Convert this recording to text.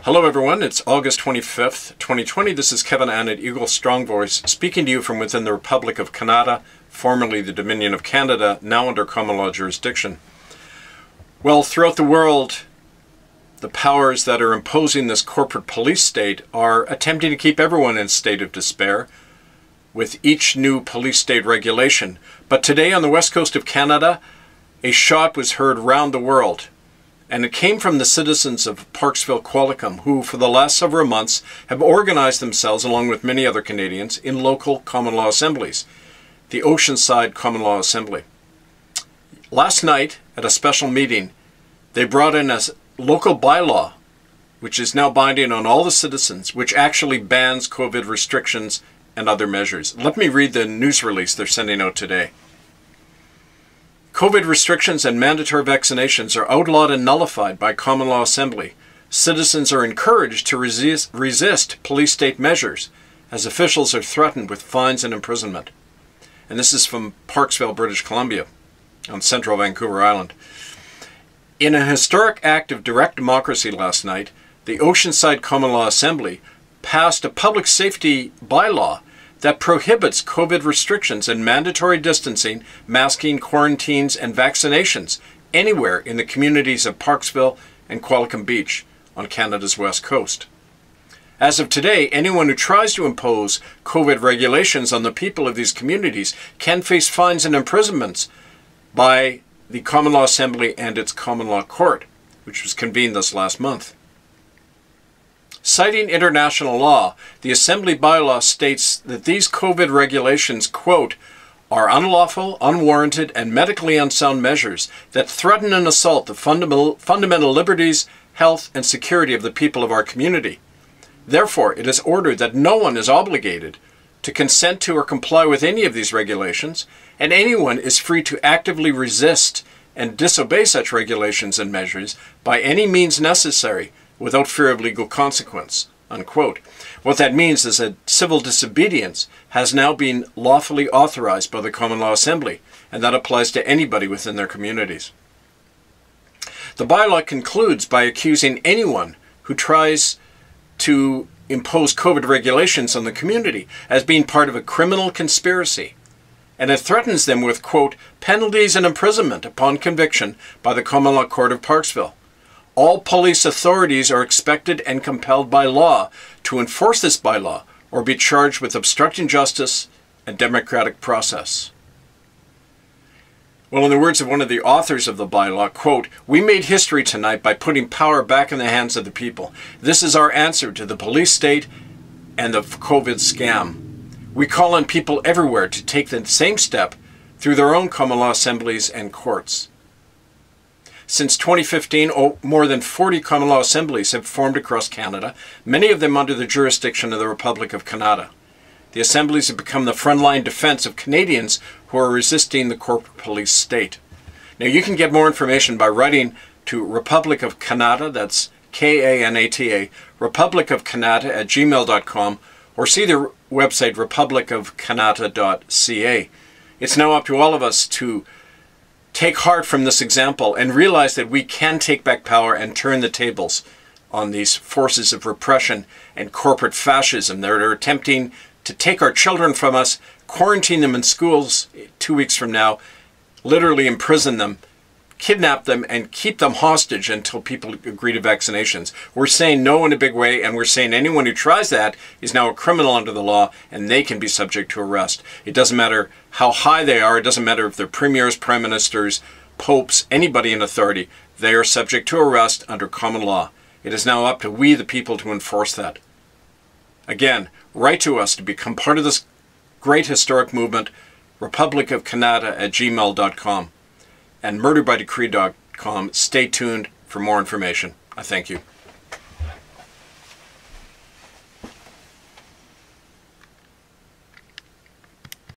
Hello everyone, it's August 25th, 2020. This is Kevin Ann at Eagle Strong Voice, speaking to you from within the Republic of Canada, formerly the Dominion of Canada, now under common law jurisdiction. Well, throughout the world, the powers that are imposing this corporate police state are attempting to keep everyone in a state of despair with each new police state regulation. But today on the west coast of Canada, a shot was heard round the world. And it came from the citizens of Parksville, Qualicum, who for the last several months have organized themselves, along with many other Canadians, in local common law assemblies, the Oceanside Common Law Assembly. Last night, at a special meeting, they brought in a local bylaw, which is now binding on all the citizens, which actually bans COVID restrictions and other measures. Let me read the news release they're sending out today. COVID restrictions and mandatory vaccinations are outlawed and nullified by Common Law Assembly. Citizens are encouraged to resist police state measures as officials are threatened with fines and imprisonment. And this is from Parksville, British Columbia, on central Vancouver Island. In a historic act of direct democracy last night, the Oceanside Common Law Assembly passed a public safety bylaw that prohibits COVID restrictions and mandatory distancing, masking, quarantines, and vaccinations anywhere in the communities of Parksville and Qualicum Beach on Canada's west coast. As of today, anyone who tries to impose COVID regulations on the people of these communities can face fines and imprisonments by the Common Law Assembly and its Common Law Court, which was convened this last month. Citing international law, the Assembly bylaw states that these COVID regulations, quote, are unlawful, unwarranted, and medically unsound measures that threaten and assault the fundamental liberties, health, and security of the people of our community. Therefore, it is ordered that no one is obligated to consent to or comply with any of these regulations, and anyone is free to actively resist and disobey such regulations and measures by any means necessary without fear of legal consequence, unquote. What that means is that civil disobedience has now been lawfully authorized by the Common Law Assembly, and that applies to anybody within their communities. The bylaw concludes by accusing anyone who tries to impose COVID regulations on the community as being part of a criminal conspiracy, and it threatens them with, quote, penalties and imprisonment upon conviction by the Common Law Court of Parksville. All police authorities are expected and compelled by law to enforce this bylaw or be charged with obstructing justice and democratic process. Well, in the words of one of the authors of the bylaw, quote, we made history tonight by putting power back in the hands of the people. This is our answer to the police state and the COVID scam. We call on people everywhere to take the same step through their own common law assemblies and courts. Since 2015, more than 40 common law assemblies have formed across Canada, many of them under the jurisdiction of the Republic of Canada. The assemblies have become the frontline defense of Canadians who are resisting the corporate police state. Now, you can get more information by writing to Republic of Canada, that's K-A-N-A-T-A, republicofcanada@gmail.com, or see their website, republicofcanada.ca. It's now up to all of us to take heart from this example and realize that we can take back power and turn the tables on these forces of repression and corporate fascism that are attempting to take our children from us, quarantine them in schools 2 weeks from now, literally imprison them, kidnap them, and keep them hostage until people agree to vaccinations. We're saying no in a big way, and we're saying anyone who tries that is now a criminal under the law, and they can be subject to arrest. It doesn't matter how high they are. It doesn't matter if they're premiers, prime ministers, popes, anybody in authority. They are subject to arrest under common law. It is now up to we, the people, to enforce that. Again, write to us to become part of this great historic movement, republicofcanada@gmail.com. and murderbydecree.com. Stay tuned for more information. I thank you.